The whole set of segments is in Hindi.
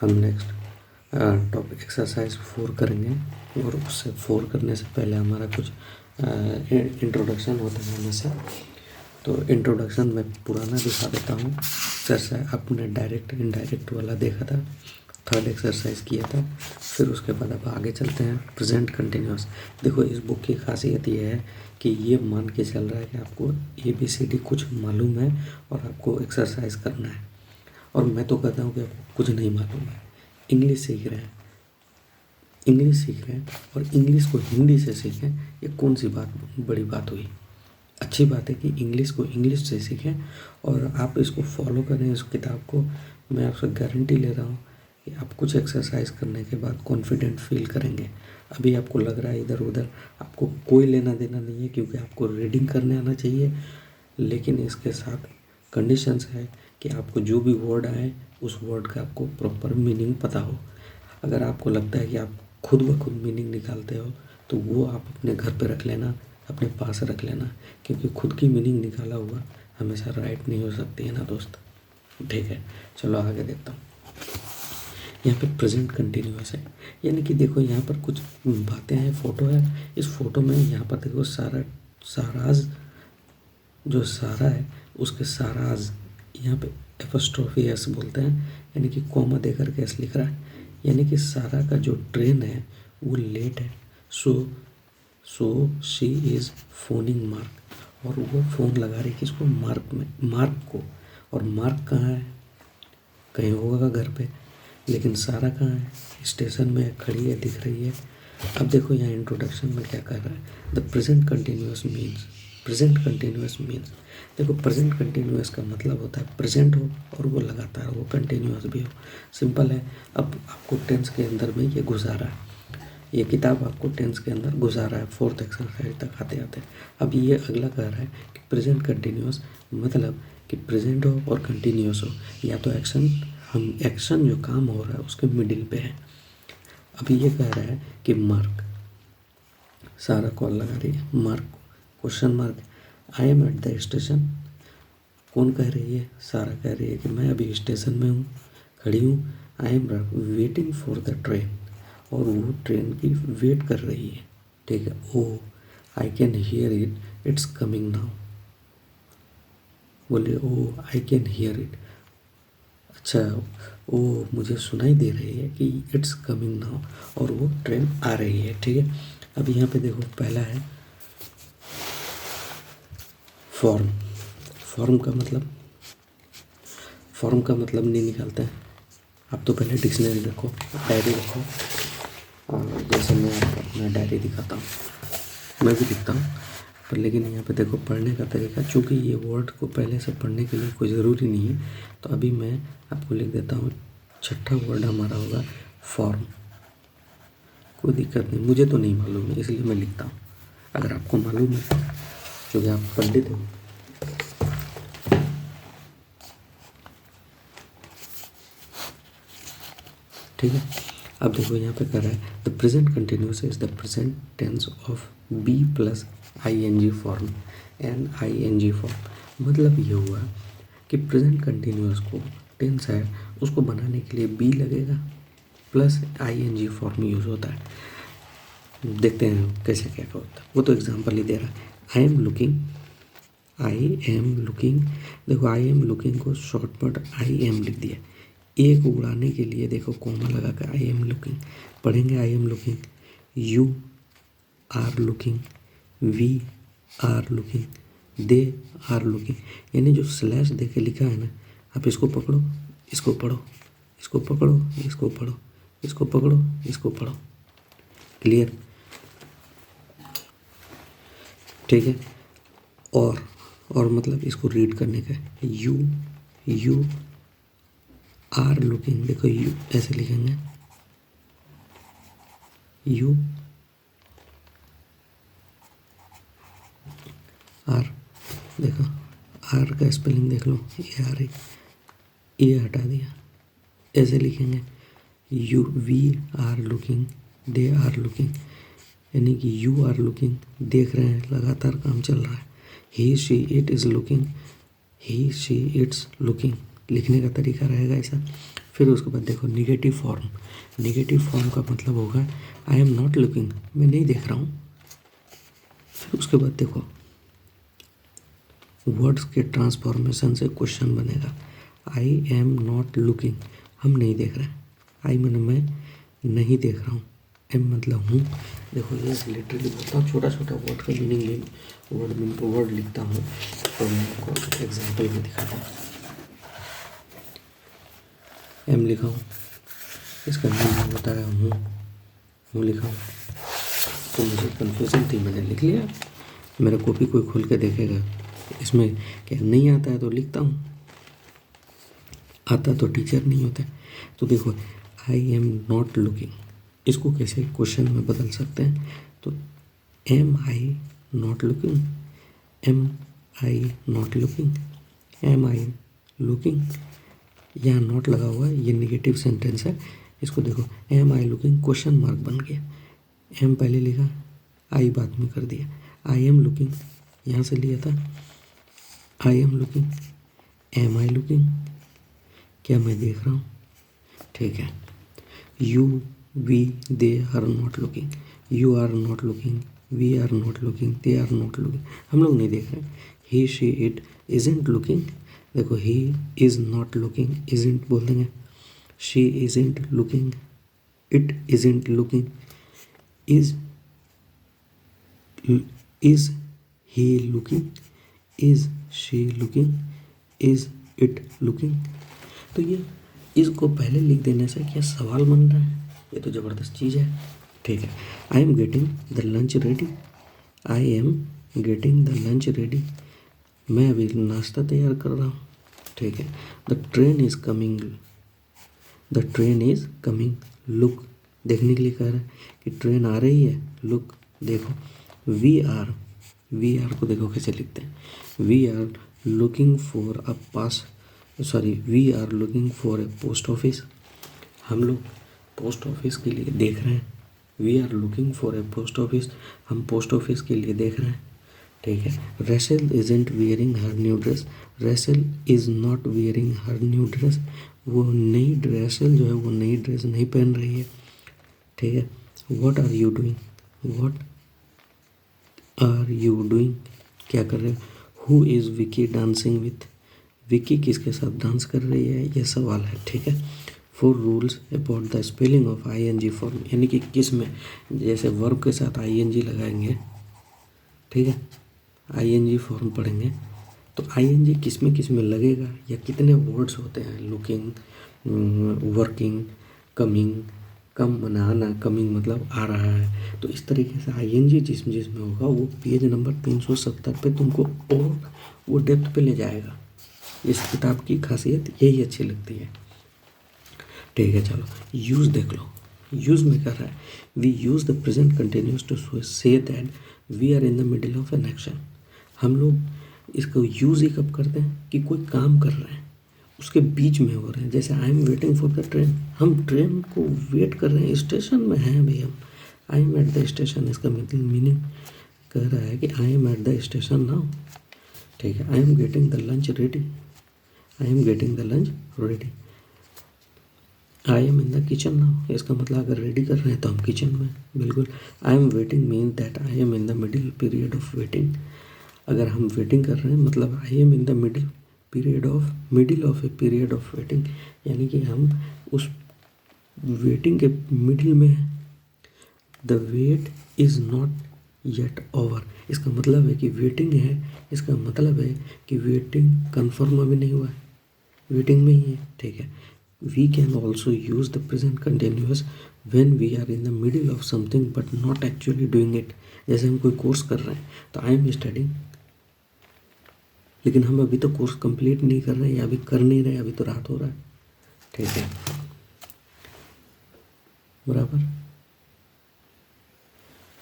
हम नेक्स्ट टॉपिक एक्सरसाइज 4 करेंगे। और उससे 4 करने से पहले हमारा कुछ इंट्रोडक्शन होता है हमेशा। तो इंट्रोडक्शन में पुराना दिखा देता हूँ। एक्सरसाइज आपने डायरेक्ट इनडायरेक्ट वाला देखा था, थर्ड एक्सरसाइज किया था। फिर उसके बाद अब आगे चलते हैं प्रेजेंट कंटिन्यूअस। देखो इस बुक की खासियत ये है कि ये मान के चल रहा है कि आपको ABCD कुछ मालूम है और आपको एक्सरसाइज करना है। और मैं तो कहता हूँ कि आपको कुछ नहीं मालूम है, इंग्लिश सीख रहे हैं, और इंग्लिश को हिंदी से सीखें। ये कौन सी बड़ी बात हुई। अच्छी बात है कि इंग्लिश को इंग्लिश से सीखें और आप इसको फॉलो करें, इस किताब को। मैं आपसे गारंटी ले रहा हूँ कि आप कुछ एक्सरसाइज करने के बाद कॉन्फिडेंट फील करेंगे। अभी आपको लग रहा है इधर उधर, आपको कोई लेना देना नहीं है, क्योंकि आपको रीडिंग करने आना चाहिए। लेकिन इसके साथ कंडीशंस है कि आपको जो भी वर्ड आए उस वर्ड का आपको प्रॉपर मीनिंग पता हो। अगर आपको लगता है कि आप खुद ब खुद मीनिंग निकालते हो तो वो आप अपने घर पे रख लेना, अपने पास रख लेना, क्योंकि खुद की मीनिंग निकाला हुआ हमेशा राइट नहीं हो सकती है ना दोस्त। ठीक है, चलो आगे देखता हूँ। यहाँ पे प्रेजेंट कंटिन्यूअस है, यानी कि देखो यहाँ पर कुछ बातें हैं, फ़ोटो है। इस फोटो में यहाँ पर देखो साराज जो सारा है उसके साराज यहाँ पे एपोस्ट्रोफी एस बोलते हैं, यानी कि कॉमा दे करके एस लिख रहा है। यानी कि सारा का जो ट्रेन है वो लेट है। So she is phoning mark, और वो फ़ोन लगा रही किसको, मार्क को। और मार्क कहाँ है, कहीं होगा घर पे, लेकिन सारा कहाँ है, स्टेशन में खड़ी है, दिख रही है। अब देखो यहाँ इंट्रोडक्शन में क्या कर रहा है, द प्रेजेंट कंटिन्यूअस मीन्स। देखो प्रेजेंट कंटिन्यूअस का मतलब होता है प्रेजेंट हो और वो लगातार हो, कंटिन्यूअस भी हो। सिंपल है। अब आपको टेंस के अंदर में ये घुसा रहा है, ये किताब आपको टेंस के अंदर घुसा रहा है 4th एक्सरसाइज तक आते आते। अब ये अगला कह रहा है कि प्रेजेंट कंटिन्यूअस मतलब कि प्रेजेंट हो और कंटिन्यूअस हो, या तो एक्शन जो काम हो रहा है उसके मिडिल पे है। अभी ये कह रहा है कि मार्क, सारा कॉल लगा रही है, mark question mark, I am at the station. कौन कह रही है, सारा कह रही है कि मैं अभी स्टेशन में हूँ, खड़ी हूँ। आई am waiting for the train, और वो ट्रेन की वेट कर रही है। ठीक है। Oh I can hear it, it's coming now. बोले oh I can hear it, अच्छा ओ मुझे सुनाई दे रही है कि इट्स कमिंग नाउ, और वो ट्रेन आ रही है। ठीक है। अब यहाँ पे देखो पहला है फॉर्म। फॉर्म का मतलब नहीं निकालते हैं। आप तो पहले डिक्शनरी रखो, डायरी रखो, और जैसे मैं आपको अपना डायरी दिखाता हूँ, मैं भी लिखता हूँ पर। लेकिन यहाँ पे देखो पढ़ने का तरीका, चूँकि ये वर्ड को पहले से पढ़ने के लिए कोई ज़रूरी नहीं है, तो अभी मैं आपको लिख देता हूँ। छठा वर्ड हमारा होगा फॉर्म। कोई दिक्कत नहीं, मुझे तो नहीं मालूम है इसलिए मैं लिखता हूँ। अगर आपको मालूम है, क्योंकि आप पंडित हो। ठीक है। अब देखो यहाँ पे कर रहा है the present continuous is the present tense of be plus ING form, NING form. मतलब ये हुआ कि प्रेजेंट कंटिन्यूअस को टेंस है उसको बनाने के लिए बी लगेगा प्लस ING फॉर्म यूज़ होता है। देखते हैं कैसे क्या होता है, वो तो एग्जाम्पल ही दे रहा है। आई एम लुकिंग, देखो आई एम लुकिंग को शॉर्टकट IM लिख दिया। ए को उड़ाने के लिए देखो कॉमा लगा कर आई एम लुकिंग पढ़ेंगे। I am looking, you are looking, we are looking, they are looking. यानी जो स्लैश दे के लिखा है ना, आप इसको पकड़ो, इसको पढ़ो, इसको पकड़ो, इसको पढ़ो, इसको पकड़ो, इसको पढ़ो। क्लियर? ठीक है। और मतलब इसको रीड करने का, यू आर लुकिंग, देखो यू ऐसे लिखेंगे, यू आर, देखो आर का स्पेलिंग देख लो, ये हटा दिया, ऐसे लिखेंगे। We are looking, they are looking, यानी कि यू आर लुकिंग, देख रहे हैं, लगातार काम चल रहा है। He she it is looking, he she it's looking, लिखने का तरीका रहेगा ऐसा। फिर उसके बाद देखो निगेटिव फॉर्म। निगेटिव फॉर्म का मतलब होगा आई एम नॉट लुकिंग, मैं नहीं देख रहा हूँ। फिर उसके बाद देखो वर्ड्स के ट्रांसफॉर्मेशन से क्वेश्चन बनेगा। आई एम नॉट लुकिंग, हम नहीं देख रहे हैं। आई मैंने मैं नहीं देख रहा हूँ। एम मतलब हूँ। देखो ये लिटरली बोलता हूँ, छोटा छोटा वर्ड का मीनिंग वर्ड लिखता हूँ, तो मैं आपको एग्जाम्पल में दिखाता हूँ। एम लिखा हूँ, इसका मीनिंग होता है हूँ लिखा हूँ। तो मुझे कन्फ्यूजन थी, मैंने लिख लिया। मेरा कॉपी कोई खोल के देखेगा, इसमें क्या नहीं आता है तो लिखता हूँ, आता तो टीचर नहीं होता। तो देखो आई एम नॉट लुकिंग, इसको कैसे क्वेश्चन में बदल सकते हैं। तो am I not looking, am I not looking, am I looking. यहाँ नॉट लगा हुआ है, ये नेगेटिव सेंटेंस है। इसको देखो am I looking question mark बन गया। एम पहले लिखा, आई बाद में कर दिया। आई एम लुकिंग यहाँ से लिया था, I am looking, am I looking, क्या मैं देख रहा हूँ। ठीक है। You we they are not looking, you are not looking, we are not looking, they are not looking, हम लोग नहीं देख रहे। He she it isn't looking, देखो he is not looking, isn't बोल देंगे। She isn't looking, it isn't looking, is he looking, is she looking, is it looking. तो ये इसको पहले लिख देने से क्या सवाल बन रहा है, ये तो ज़बरदस्त चीज़ है। ठीक है। I am getting the lunch ready, I am getting the lunch ready, मैं अभी नाश्ता तैयार कर रहा हूँ। ठीक है। The train is coming, the train is coming, look देखने के लिए कह रहा है कि ट्रेन आ रही है, लुक देखो। वी आर को देखो कैसे लिखते हैं। We are looking for a we are looking for a post office, हम लोग पोस्ट ऑफिस के लिए देख रहे हैं। We are looking for a post office, हम पोस्ट ऑफिस के लिए देख रहे हैं। ठीक है। Rachel isn't wearing her new dress, Rachel is not wearing her new dress, वो नई रेचल जो है वो नई ड्रेस नहीं पहन रही है। ठीक है। What are you doing, what are you doing, क्या कर रहे हो। Who is Vicky dancing with, Vicky किसके साथ डांस कर रही है, ये सवाल है। ठीक है। 4 rules about the spelling of ING form, यानी कि किस में, जैसे वर्ब के साथ ING लगाएंगे। ठीक है। ING फॉर्म पढ़ेंगे तो ING किस में लगेगा, या कितने वर्ड्स होते हैं। लुकिंग, वर्किंग, कमिंग, कम बनाना, कमिंग मतलब आ रहा है। तो इस तरीके से ING जिसमें होगा वो पेज नंबर 370 पे तुमको और वो डेप्थ पे ले जाएगा। इस किताब की खासियत यही अच्छी लगती है। ठीक है। चलो यूज़ देख लो। यूज़ में कर रहा है we use the present continuous to say that we are in the middle of an action. हम लोग इसको यूज़ ही कब करते हैं कि कोई काम कर रहे हैं, उसके बीच में हो रहे हैं। जैसे आई am waiting for the train, हम ट्रेन को वेट कर रहे हैं, स्टेशन में हैं अभी हम। I am at the station, इसका मीनिंग कह रहा है कि I am at the station now. ठीक है। I am getting the lunch ready, I am getting the lunch ready. I am in the kitchen now, इसका मतलब अगर रेडी कर रहे हैं तो हम किचन में, बिल्कुल। I am waiting mean that I am in the middle period of waiting, अगर हम वेटिंग कर रहे हैं मतलब I am in the middle of a period of waiting, यानी कि हम उस वेटिंग के मिडिल में हैं। The wait is not yet over, इसका मतलब है कि वेटिंग है, इसका मतलब है कि वेटिंग कन्फर्म अभी नहीं हुआ है, वेटिंग में ही है। ठीक है। We can also use the present continuous when we are in the middle of something but not actually doing it. जैसे हम कोई कोर्स कर रहे हैं तो आई एम स्टडिंग, लेकिन हम अभी तो कोर्स कंप्लीट नहीं कर रहे हैं या अभी कर नहीं रहे, अभी तो रात हो रहा है। ठीक है। बराबर।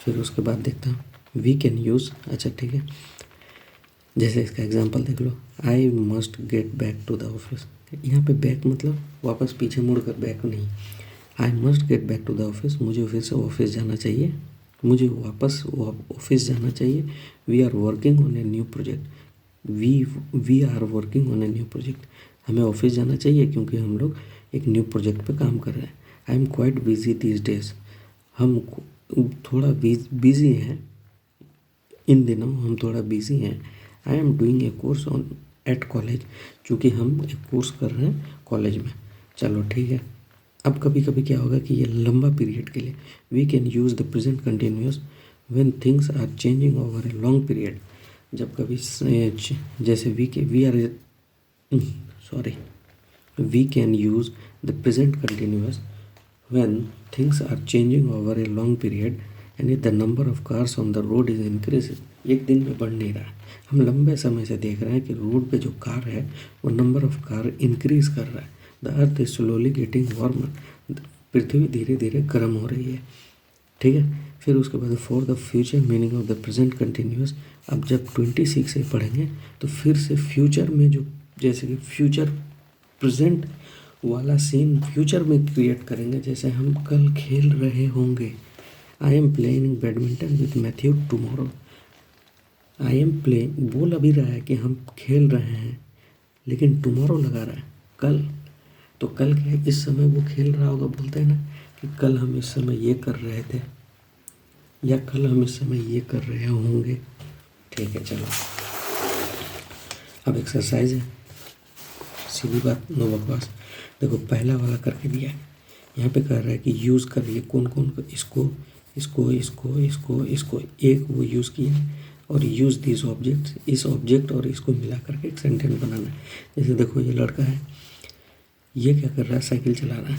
फिर उसके बाद देखता हूँ वी कैन यूज़, अच्छा ठीक है। जैसे इसका एग्जांपल देख लो, I must get back to the office, यहाँ पे बैक मतलब वापस पीछे मुड़ कर बैक नहीं। I must get back to the office, मुझे फिर से ऑफिस जाना चाहिए, मुझे वापस ऑफिस जाना चाहिए। We are working on a new project, we are working on a new project, हमें ऑफिस जाना चाहिए क्योंकि हम लोग एक न्यू प्रोजेक्ट पे काम कर रहे हैं। I am quite busy these days, हम थोड़ा बिजी हैं इन दिनों, हम थोड़ा बिजी हैं। I am doing a course on at college, चूँकि हम एक कोर्स कर रहे हैं कॉलेज में। चलो ठीक है। अब कभी कभी क्या होगा कि ये लंबा पीरियड के लिए we can use the present continuous when things are changing over a long period. जब कभी जैसे we can use the present continuous when things are changing over a long period and if the number of cars on the road is increasing, एक दिन में बढ़ नहीं रहा है, हम लंबे समय से देख रहे हैं कि रोड पे जो कार है वो नंबर ऑफ कार इंक्रीज कर रहा है। The earth is slowly getting warmer, पृथ्वी धीरे धीरे गर्म हो रही है। ठीक है। फिर उसके बाद for the future meaning of the present continuous, अब जब 26 से पढ़ेंगे तो फिर से फ्यूचर में जो, जैसे कि फ्यूचर प्रेजेंट वाला सीन फ्यूचर में क्रिएट करेंगे। जैसे हम कल खेल रहे होंगे, I am playing badminton with Matthew tomorrow. I am playing बोल अभी रहा है कि हम खेल रहे हैं, लेकिन टुमारो लगा रहा है कल। तो कल क्या है, इस समय वो खेल रहा होगा, बोलते हैं ना कि कल हम इस समय ये कर रहे थे, या कल हम इस समय ये कर रहे होंगे। ठीक है, चलो अब एक्सरसाइज है, सीधी बात, नो बकवास। देखो पहला वाला करके दिया है, यहाँ पे कह रहा है कि यूज़ करिए कौन कौन को, इसको इसको इसको इसको इसको, एक वो यूज़ किया और यूज़ दिस ऑब्जेक्ट, इस ऑब्जेक्ट और इसको मिला करके एक सेंटेंस बनाना है। जैसे देखो ये लड़का है, ये क्या कर रहा है, साइकिल चला रहा है।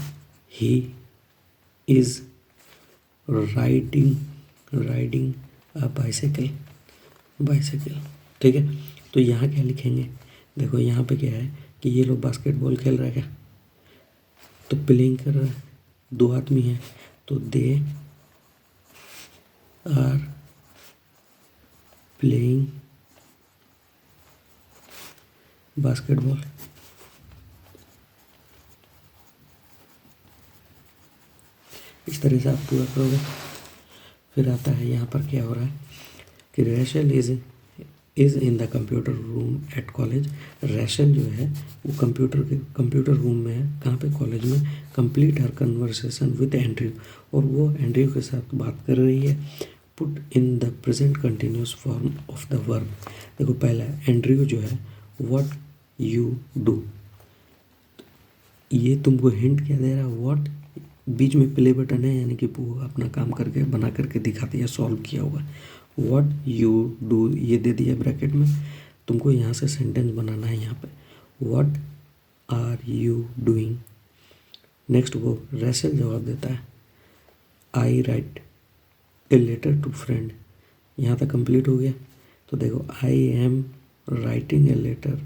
He is riding a bicycle, ठीक है। तो यहाँ क्या लिखेंगे, देखो यहाँ पे क्या है कि ये लोग बास्केटबॉल खेल रहा है क्या, तो प्लेइंग कर रहा है, दो आदमी हैं, तो दे आर प्लेइंग बास्केटबॉल। इस तरह से आप पूरा करोगे। फिर आता है यहाँ पर क्या हो रहा है कि racial is in the computer room at college. Racial जो है वो कंप्यूटर रूम में है, कहाँ पे, कॉलेज में। Complete her conversation with Andrew, और वो एंड्रयू के साथ बात कर रही है। Put in the present continuous form of the verb. देखो पहला एंड्रयू जो है व्हाट यू डू, ये तुमको हिंट क्या दे रहा है, व्हाट बीच में प्ले बटन है, यानी कि वो अपना काम करके बना करके दिखाती है, सॉल्व किया हुआ। व्हाट यू डू ये दे दिया ब्रैकेट में, तुमको यहाँ से सेंटेंस बनाना है। यहाँ पे what are you doing. Next वो रैशल जवाब देता है, I write a letter to friend. यहाँ तक कंप्लीट हो गया। तो देखो I am writing a letter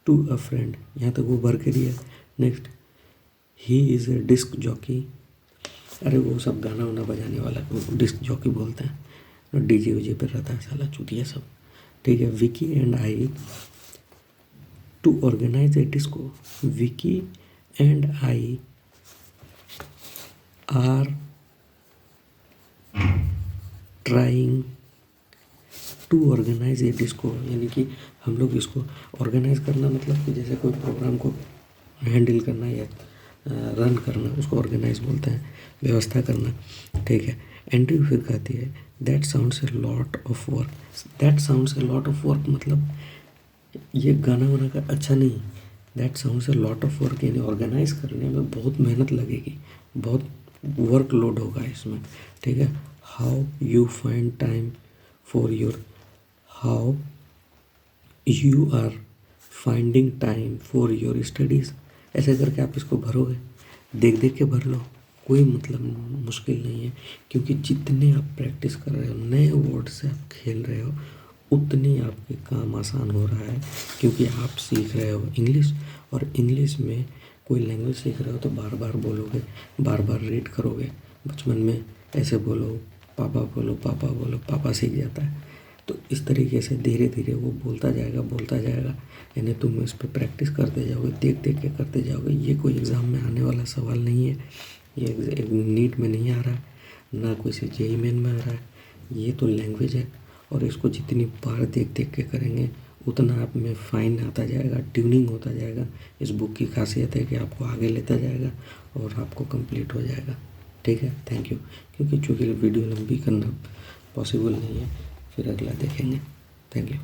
to a friend, यहाँ तक वो भर के दिया। Next he is a disc jockey, अरे वो सब गाना वाना बजाने वाला को डिस्क जॉकी बोलते हैं, डीजे वीजे पर रहता है साला चूतिया सब। ठीक है। Vicky and I to organise a disco. Vicky and I are trying to organise a disco, यानी कि हम लोग इसको ऑर्गेनाइज करना, मतलब कि जैसे कोई प्रोग्राम को हैंडल करना या रन करना, उसको ऑर्गेनाइज बोलते हैं, व्यवस्था करना। ठीक है। एंड्रयू फिर कहती है that sounds a lot of work. That sounds a lot of work मतलब ये गाना वाना का अच्छा नहीं। That sounds a lot of work यानी ऑर्गेनाइज करने में बहुत मेहनत लगेगी, बहुत वर्कलोड होगा इसमें। ठीक है। How you find time for your, how you are finding time for your studies. ऐसे करके आप इसको भरोगे, देख देख के भर लो, कोई मतलब मुश्किल नहीं है, क्योंकि जितने आप प्रैक्टिस कर रहे हो, नए वर्ड से आप खेल रहे हो, उतनी आपके काम आसान हो रहा है, क्योंकि आप सीख रहे हो इंग्लिश। और इंग्लिश में कोई लैंग्वेज सीख रहे हो तो बार बार बोलोगे, बार बार रीड करोगे। बचपन में ऐसे बोलो, पापा बोलो, पापा बोलो, पापा सीख जाता है। तो इस तरीके से धीरे धीरे वो बोलता जाएगा, यानी तुम इस पर प्रैक्टिस करते जाओगे, देख देख के करते जाओगे। ये कोई एग्ज़ाम में आने वाला सवाल नहीं है, ये नीट में नहीं आ रहा, ना कोई से जेईई मेन में आ रहा है। ये तो लैंग्वेज है, और इसको जितनी बार देख देख के करेंगे उतना आप में फाइन आता जाएगा, ट्यूनिंग होता जाएगा। इस बुक की खासियत है कि आपको आगे लेता जाएगा और आपको कंप्लीट हो जाएगा। ठीक है, थैंक यू। क्योंकि चूँकि वीडियो लंबी करना पॉसिबल नहीं है, फिर अगला देखेंगे। Thank you.